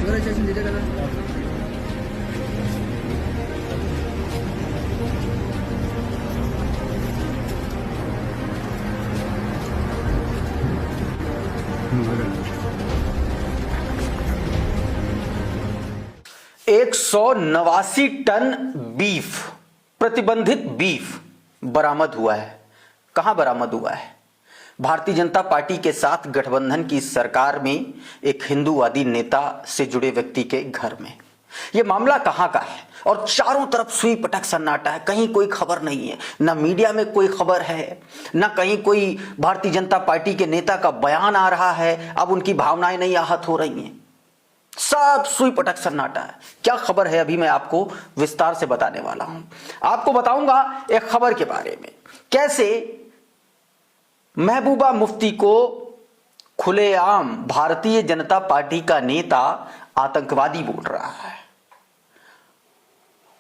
Organisation दीजिए ना। एक 189 टन बीफ, प्रतिबंधित बीफ बरामद हुआ है। कहां बरामद हुआ है? भारतीय जनता पार्टी के साथ गठबंधन की सरकार में एक हिंदूवादी नेता से जुड़े व्यक्ति के घर में। यह मामला कहां का है? और चारों तरफ सुई पटक सन्नाटा है, कहीं कोई खबर नहीं है, ना मीडिया में कोई खबर है, ना कहीं कोई भारतीय जनता पार्टी के नेता का बयान आ रहा है। अब उनकी भावनाएं नहीं आहत हो रही हैं, सब सुई पटक सन्नाटा है। क्या खबर है अभी मैं आपको विस्तार से बताने वाला हूं। आपको बताऊंगा एक खबर के बारे में, कैसे महबूबा मुफ्ती को खुलेआम भारतीय जनता पार्टी का नेता आतंकवादी बोल रहा है।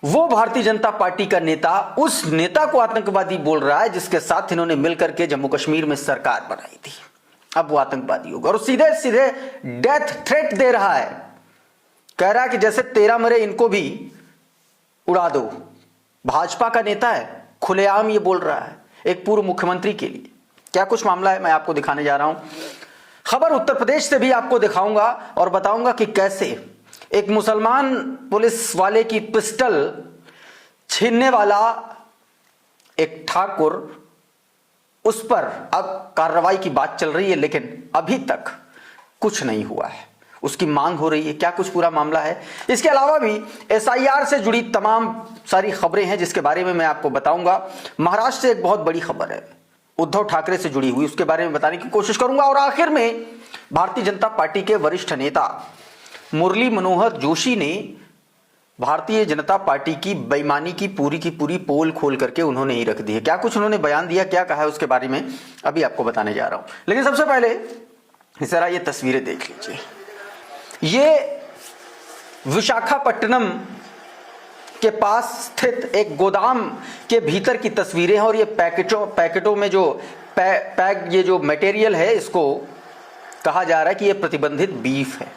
वो भारतीय जनता पार्टी का नेता उस नेता को आतंकवादी बोल रहा है जिसके साथ इन्होंने मिलकर के जम्मू कश्मीर में सरकार बनाई थी। अब वो आतंकवादी होगा और सीधे सीधे डेथ थ्रेट दे रहा है, कह रहा है कि जैसे 13 मरे इनको भी उड़ा दो। भाजपा का नेता है, खुलेआम ये बोल रहा है एक पूर्व मुख्यमंत्री के लिए। क्या कुछ मामला है मैं आपको दिखाने जा रहा हूं। खबर उत्तर प्रदेश से भी आपको दिखाऊंगा और बताऊंगा कि कैसे एक मुसलमान पुलिस वाले की पिस्टल छीनने वाला एक ठाकुर, उस पर अब कार्रवाई की बात चल रही है, लेकिन अभी तक कुछ नहीं हुआ है। उसकी मांग हो रही है। क्या कुछ पूरा मामला है। इसके अलावा भी एसआईआर से जुड़ी तमाम सारी खबरें हैं जिसके बारे में मैं आपको बताऊंगा। महाराष्ट्र से एक बहुत बड़ी खबर है उद्धव ठाकरे से जुड़ी हुई, उसके बारे में बताने की कोशिश करूंगा। और आखिर में भारतीय जनता पार्टी के वरिष्ठ नेता मुरली मनोहर जोशी ने भारतीय जनता पार्टी की बेईमानी की पूरी पोल खोल करके उन्होंने ही रख दी है। क्या कुछ उन्होंने बयान दिया, क्या कहा है, उसके बारे में अभी आपको बताने जा रहा हूं। लेकिन सबसे पहले जरा ये तस्वीरें देख लीजिए। ये विशाखापट्टनम के पास स्थित एक गोदाम के भीतर की तस्वीरें हैं और ये पैकेटों में जो ये जो मटेरियल है, इसको कहा जा रहा है कि ये प्रतिबंधित बीफ है।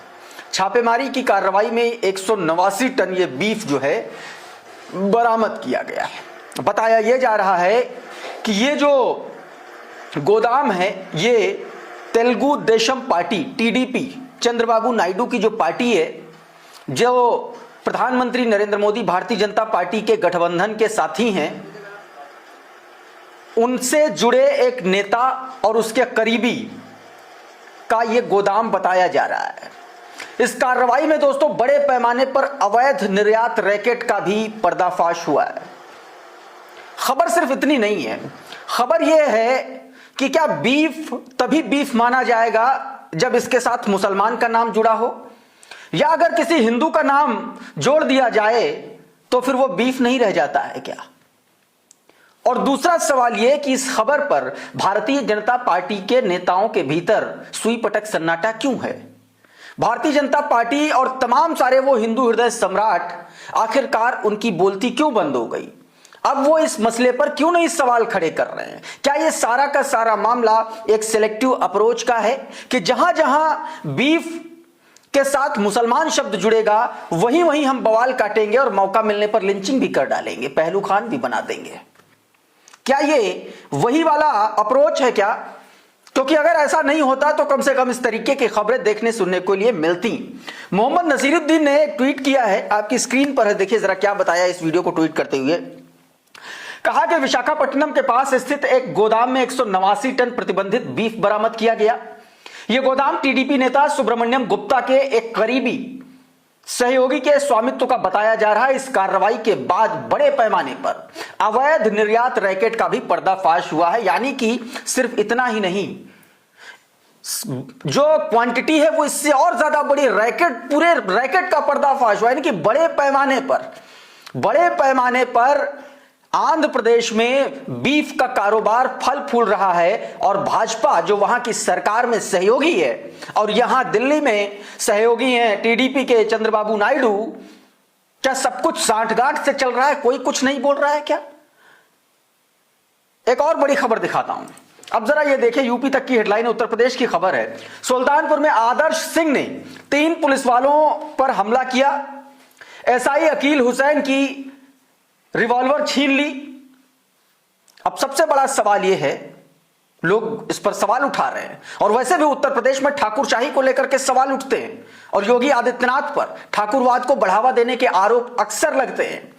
छापेमारी की कार्रवाई में 189 टन ये बीफ जो है बरामद किया गया है। बताया यह जा रहा है कि ये जो गोदाम है ये तेलुगु देशम पार्टी टीडीपी चंद्रबाबू नायडू की जो पार्टी है, जो प्रधानमंत्री नरेंद्र मोदी भारतीय जनता पार्टी के गठबंधन के साथी हैं, उनसे जुड़े एक नेता और उसके करीबी का यह गोदाम बताया जा रहा है। इस कार्रवाई में दोस्तों बड़े पैमाने पर अवैध निर्यात रैकेट का भी पर्दाफाश हुआ है। खबर सिर्फ इतनी नहीं है, खबर यह है कि क्या बीफ तभी बीफ माना जाएगा जब इसके साथ मुसलमान का नाम जुड़ा हो, या अगर किसी हिंदू का नाम जोड़ दिया जाए तो फिर वो बीफ नहीं रह जाता है क्या? और दूसरा सवाल यह कि इस खबर पर भारतीय जनता पार्टी के नेताओं के भीतर सुई पटक सन्नाटा क्यों है? भारतीय जनता पार्टी और तमाम सारे वो हिंदू हृदय सम्राट आखिरकार उनकी बोलती क्यों बंद हो गई? अब वो इस मसले पर क्यों नहीं सवाल खड़े कर रहे हैं? क्या ये सारा का सारा मामला एक सिलेक्टिव अप्रोच का है कि जहां जहां बीफ के साथ मुसलमान शब्द जुड़ेगा वहीं वहीं हम बवाल काटेंगे और मौका मिलने पर लिंचिंग भी कर डालेंगे, पहलू खान भी बना देंगे? क्या ये वही वाला अप्रोच है क्या? क्योंकि अगर ऐसा नहीं होता तो कम से कम इस तरीके की खबरें देखने सुनने के लिए मिलती। मोहम्मद नसीरुद्दीन ने एक ट्वीट किया है, आपकी स्क्रीन पर है, देखिए जरा क्या बताया इस वीडियो को ट्वीट करते हुए। कहा कि विशाखापट्टनम के पास स्थित एक गोदाम में 189 टन प्रतिबंधित बीफ बरामद किया गया। यह गोदाम टीडीपी नेता सुब्रमण्यम गुप्ता के एक करीबी सहयोगी के स्वामित्व का बताया जा रहा है। इस कार्रवाई के बाद बड़े पैमाने पर अवैध निर्यात रैकेट का भी पर्दाफाश हुआ है। यानी कि सिर्फ इतना ही नहीं, जो क्वांटिटी है वो इससे और ज्यादा बड़ी रैकेट, पूरे रैकेट का पर्दाफाश हुआ। यानी कि बड़े पैमाने पर आंध्र प्रदेश में बीफ का कारोबार फल फूल रहा है और भाजपा जो वहां की सरकार में सहयोगी है और यहां दिल्ली में सहयोगी हैं टीडीपी के चंद्रबाबू नायडू, क्या सब कुछ सांठगांठ से चल रहा है? कोई कुछ नहीं बोल रहा है क्या? एक और बड़ी खबर दिखाता हूं अब जरा ये देखिए, यूपी तक की हेडलाइन, उत्तर प्रदेश की खबर है। सुल्तानपुर में आदर्श सिंह ने 3 पुलिस वालों पर हमला किया, एसआई अकील हुसैन की रिवॉल्वर छीन ली। अब सबसे बड़ा सवाल यह है, लोग इस पर सवाल उठा रहे हैं, और वैसे भी उत्तर प्रदेश में ठाकुरशाही को लेकर के सवाल उठते हैं और योगी आदित्यनाथ पर ठाकुरवाद को बढ़ावा देने के आरोप अक्सर लगते हैं।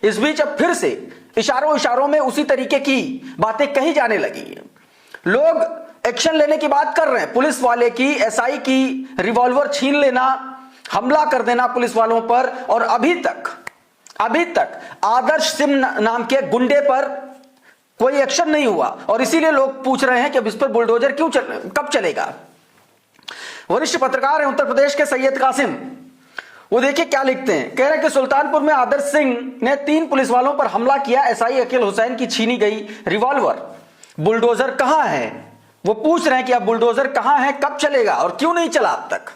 इस बीच अब फिर से इशारों में उसी तरीके की बातें कही जाने लगी है। लोग एक्शन लेने की बात कर रहे हैं। पुलिस वाले की, एसआई की रिवॉल्वर छीन लेना, हमला कर देना पुलिस वालों पर, और अभी तक आदर्श सिंह नाम के गुंडे पर कोई एक्शन नहीं हुआ। और इसीलिए लोग पूछ रहे हैं कि अब इस पर बुलडोजर कब चलेगा। वरिष्ठ पत्रकार हैं उत्तर प्रदेश के सैयद कासिम, वो देखिए क्या लिखते हैं। कह रहे हैं कि सुल्तानपुर में आदर्श सिंह ने 3 पुलिस वालों पर हमला किया, एसआई अकील हुसैन की छीनी गई रिवॉल्वर। बुलडोजर कहां है? वो पूछ रहे हैं कि अब बुलडोजर कहां है, कब चलेगा और क्यों नहीं चला अब तक।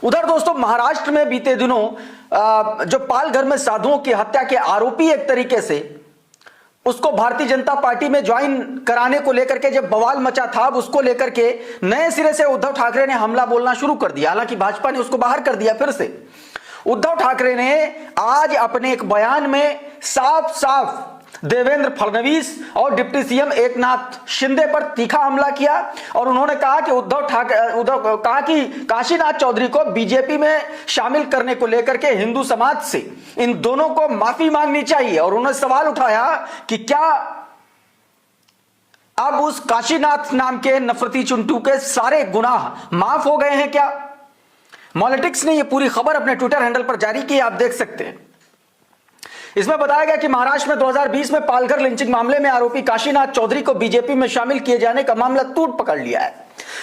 उधर दोस्तों महाराष्ट्र में बीते दिनों जो पालघर में साधुओं की हत्या के आरोपी, एक तरीके से उसको भारतीय जनता पार्टी में ज्वाइन कराने को लेकर के जब बवाल मचा था, अब उसको लेकर के नए सिरे से उद्धव ठाकरे ने हमला बोलना शुरू कर दिया। हालांकि भाजपा ने उसको बाहर कर दिया फिर से। उद्धव ठाकरे ने आज अपने एक बयान में साफ देवेंद्र फडणवीस और डिप्टी सीएम एकनाथ शिंदे पर तीखा हमला किया, और उन्होंने कहा कि काशीनाथ चौधरी को बीजेपी में शामिल करने को लेकर के हिंदू समाज से इन दोनों को माफी मांगनी चाहिए। और उन्होंने सवाल उठाया कि क्या अब उस काशीनाथ नाम के नफरती चुंटू के सारे गुनाह माफ हो गए हैं क्या? मॉलिटिक्स ने यह पूरी खबर अपने ट्विटर हैंडल पर जारी की, आप देख सकते हैं। इसमें बताया गया कि महाराष्ट्र में 2020 में पालघर लिंचिंग मामले में आरोपी काशीनाथ चौधरी को बीजेपी में शामिल किए जाने का मामला टूट पकड़ लिया है।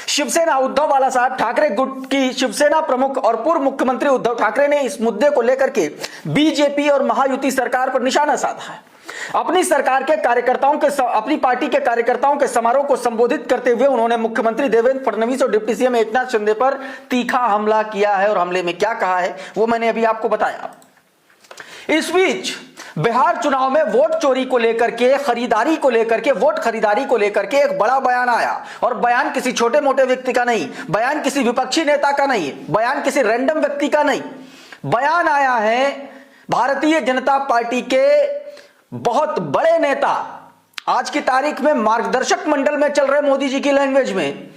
शिवसेना, उद्धव बालासाहेब ठाकरे गुट की शिवसेना प्रमुख और पूर्व मुख्यमंत्री उद्धव ठाकरे ने इस मुद्दे को लेकर के बीजेपी और महायुति सरकार पर निशाना साधा है। अपनी पार्टी के कार्यकर्ताओं के समारोह को संबोधित करते हुए उन्होंने मुख्यमंत्री देवेंद्र फडणवीस और डिप्टी सीएम एकनाथ शिंदे पर तीखा हमला किया है, और हमले में क्या कहा है वो मैंने अभी आपको बताया। इस बीच बिहार चुनाव में वोट चोरी को लेकर के, वोट खरीदारी को लेकर के एक बड़ा बयान आया, और बयान किसी छोटे मोटे व्यक्ति का नहीं, बयान किसी विपक्षी नेता का नहीं, बयान किसी रैंडम व्यक्ति का नहीं, बयान आया है भारतीय जनता पार्टी के बहुत बड़े नेता, आज की तारीख में मार्गदर्शक मंडल में चल रहे मोदी जी की लैंग्वेज में,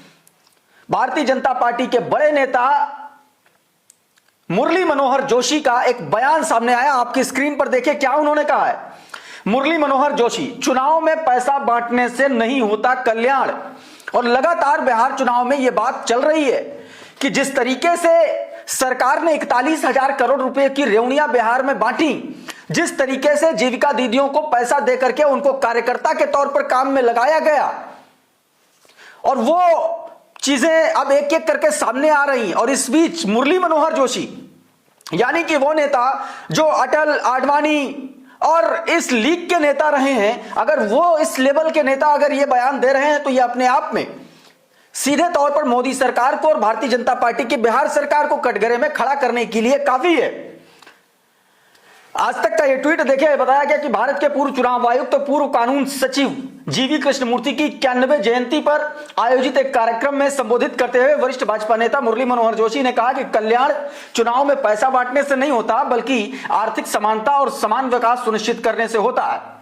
भारतीय जनता पार्टी के बड़े नेता मुरली मनोहर जोशी का एक बयान सामने आया। आपकी स्क्रीन पर देखिए क्या उन्होंने कहा है। मुरली मनोहर जोशी, चुनाव में पैसा बांटने से नहीं होता कल्याण। और लगातार बिहार चुनाव में यह बात चल रही है कि जिस तरीके से सरकार ने 41,000 करोड़ रुपए की रेवड़ियां बिहार में बांटी, जिस तरीके से जीविका दीदियों को पैसा देकर के उनको कार्यकर्ता के तौर पर काम में लगाया गया, और वो चीजें अब एक एक करके सामने आ रही हैं। और इस बीच मुरली मनोहर जोशी, यानी कि वो नेता जो अटल, आडवाणी और इस लीग के नेता रहे हैं, अगर वो इस लेवल के नेता अगर ये बयान दे रहे हैं तो ये अपने आप में सीधे तौर पर मोदी सरकार को और भारतीय जनता पार्टी की बिहार सरकार को कटघरे में खड़ा करने के लिए काफी है। आज तक का यह ट्वीट देखिए, बताया गया कि भारत के पूर्व चुनाव आयुक्त तो पूर्व कानून सचिव जीवी कृष्णमूर्ति की 91 जयंती पर आयोजित एक कार्यक्रम में संबोधित करते हुए वरिष्ठ भाजपा नेता मुरली मनोहर जोशी ने कहा कि कल्याण चुनाव में पैसा बांटने से नहीं होता, बल्कि आर्थिक समानता और समान विकास सुनिश्चित करने से होता है।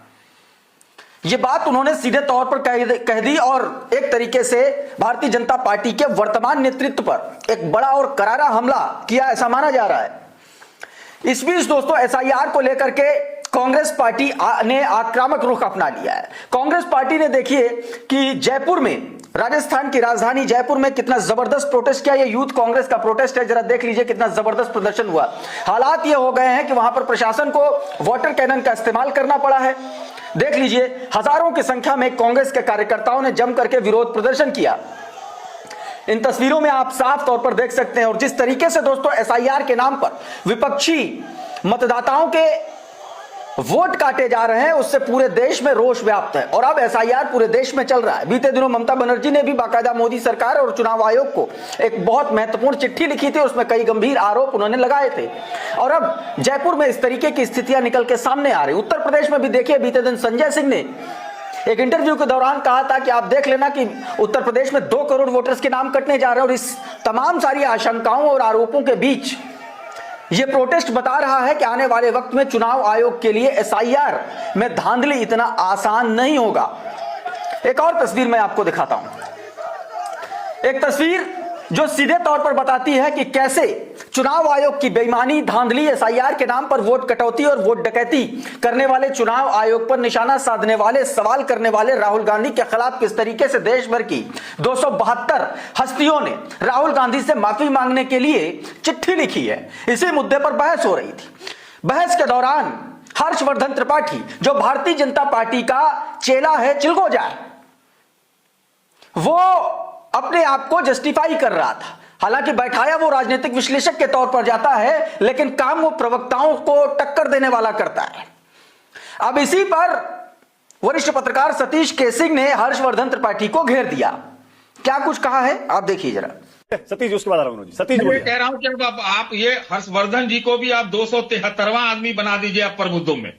यह बात उन्होंने सीधे तौर पर कह दी, और एक तरीके से भारतीय जनता पार्टी के वर्तमान नेतृत्व पर एक बड़ा और करारा हमला किया, ऐसा माना जा रहा है। इस बीच दोस्तों एसआईआर को लेकर के कांग्रेस पार्टी ने आक्रामक रुख अपना लिया है। कांग्रेस पार्टी ने देखिए कि जयपुर में, राजस्थान की राजधानी जयपुर में कितना जबरदस्त प्रोटेस्ट किया। ये यूथ कांग्रेस का प्रोटेस्ट है, जरा देख लीजिए कितना जबरदस्त प्रदर्शन हुआ। हालात ये हो गए हैं कि वहां पर प्रशासन को वाटर कैनन का इस्तेमाल करना पड़ा है। देख लीजिए, हजारों की संख्या में कांग्रेस के कार्यकर्ताओं ने जम करके विरोध प्रदर्शन किया। इन तस्वीरों में आप साफ तौर पर देख सकते हैं। और जिस तरीके से दोस्तों एसआईआर के नाम पर विपक्षी मतदाताओं के वोट काटे जा रहे हैं, उससे पूरे देश में रोष व्याप्त है। और अब एसआईआर पूरे देश में चल रहा है। बीते दिनों ममता बनर्जी ने भी बाकायदा मोदी सरकार और चुनाव आयोग को एक बहुत महत्वपूर्ण चिट्ठी लिखी थी, उसमें कई गंभीर आरोप उन्होंने लगाए थे। और अब जयपुर में इस तरीके की स्थितियां निकल के सामने आ रही। उत्तर प्रदेश में भी देखिए, बीते दिन संजय सिंह ने एक इंटरव्यू के दौरान कहा था कि आप देख लेना कि उत्तर प्रदेश में 2 करोड़ वोटर्स के नाम कटने जा रहे हैं। और इस तमाम सारी आशंकाओं और आरोपों के बीच यह प्रोटेस्ट बता रहा है कि आने वाले वक्त में चुनाव आयोग के लिए एसआईआर में धांधली इतना आसान नहीं होगा। एक और तस्वीर मैं आपको दिखाता हूं, एक तस्वीर जो सीधे तौर पर बताती है कि कैसे चुनाव आयोग की बेईमानी, धांधली, एसआईआर के नाम पर वोट कटौती और वोट डकैती करने वाले, चुनाव आयोग पर निशाना साधने वाले, सवाल करने वाले राहुल गांधी के खिलाफ किस तरीके से देश भर की 272 हस्तियों ने राहुल गांधी से माफी मांगने के लिए चिट्ठी लिखी है। इसी मुद्दे पर बहस हो रही थी। बहस के दौरान हर्षवर्धन त्रिपाठी, जो भारतीय जनता पार्टी का चेला है चिलगोजा, वो अपने आप को जस्टिफाई कर रहा था। हालांकि बैठाया वो राजनीतिक विश्लेषक के तौर पर जाता है, लेकिन काम वो प्रवक्ताओं को टक्कर देने वाला करता है। अब इसी पर वरिष्ठ पत्रकार सतीश केसिंग ने हर्षवर्धन त्रिपाठी को घेर दिया। क्या कुछ कहा है आप देखिए जरा। सतीश उसके बाद जी सतीश मैं कह रहा हूं कि अब आप ये हर्षवर्धन जी को भी आप 273वां आदमी बना दीजिए। आप प्रबुद्धों में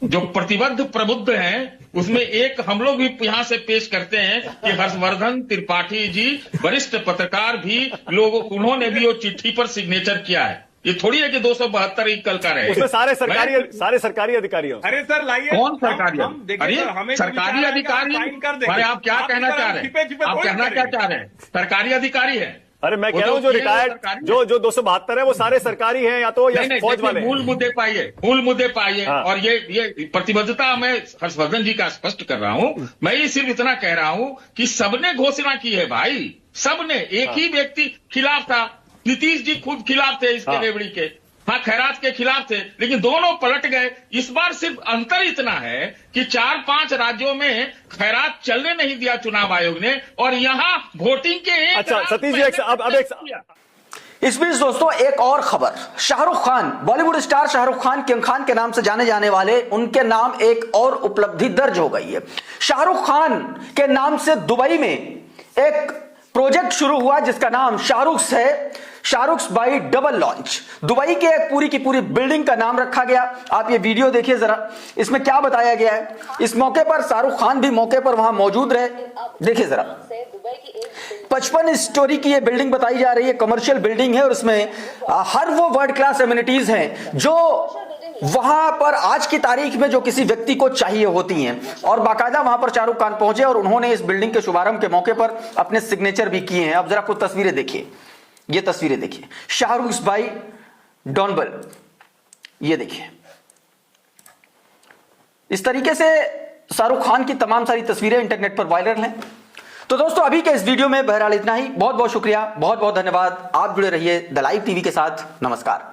जो प्रतिबद्ध प्रबुद्ध हैं उसमें एक हम लोग भी यहां से पेश करते हैं कि हर्षवर्धन त्रिपाठी जी वरिष्ठ पत्रकार भी लोग, उन्होंने भी वो चिट्ठी पर सिग्नेचर किया है। ये थोड़ी है कि 272 ही कल का रहे। उसमें सारे सरकारी अधिकारी हैं। अरे सर लाइए, कौन सरकारी? अरे सरकारी अधिकारी, अरे आप क्या कहना चाह रहे हैं? आप कहना क्या चाह रहे हैं? सरकारी अधिकारी है। अरे मैं कह रहा हूं जो रिटायर्ड जो 272 है वो सारे सरकारी हैं या तो या फौज वाले। मूल मुद्दे पाइए। हाँ। और ये प्रतिबद्धता मैं हर्षवर्धन जी का स्पष्ट कर रहा हूं। मैं ये सिर्फ इतना कह रहा हूं कि सबने घोषणा की है भाई, सबने। एक ही व्यक्ति खिलाफ था, नीतीश जी खुद खिलाफ थे इसके रेवड़ी के, हाँ खैरात के खिलाफ थे, लेकिन दोनों पलट गए। इस बार सिर्फ अंतर इतना है कि 4-5 राज्यों में खैरात चलने नहीं दिया चुनाव आयोग ने, और यहां वोटिंग के अच्छा सतीश जी इस बीच दोस्तों एक और खबर, शाहरुख खान, बॉलीवुड स्टार शाहरुख खान, किंग खान के नाम से जाने जाने वाले, उनके नाम एक और उपलब्धि दर्ज हो गई है। शाहरुख खान के नाम से दुबई में एक प्रोजेक्ट शुरू हुआ जिसका नाम शाहरुख्स है, शाहरुख्स बाई डबल लॉन्च। दुबई के एक पूरी की पूरी बिल्डिंग का नाम रखा गया। आप ये वीडियो देखिए जरा, इसमें क्या बताया गया है। इस मौके पर शाहरुख खान भी मौके पर वहां मौजूद रहे। देखिए जरा, 55 स्टोरी की ये बिल्डिंग बताई जा रही है, कमर्शियल बिल्डिंग है, और उसमें हर वो वर्ल्ड क्लास एमिनिटीज हैं जो वहां पर आज की तारीख में जो किसी व्यक्ति को चाहिए होती हैं। और बाकायदा वहां पर शाहरुख खान पहुंचे और उन्होंने इस बिल्डिंग के शुभारंभ के मौके पर अपने सिग्नेचर भी किए हैं। अब जरा कुछ तस्वीरें देखिए, ये तस्वीरें देखिए, शाहरुख बाई डॉनबल, ये देखिए। इस तरीके से शाहरुख खान की तमाम सारी तस्वीरें इंटरनेट पर वायरल हैं। तो दोस्तों अभी के इस वीडियो में बहरहाल इतना ही। बहुत बहुत शुक्रिया, बहुत बहुत धन्यवाद। आप जुड़े रहिए द लाइव टीवी के साथ। नमस्कार।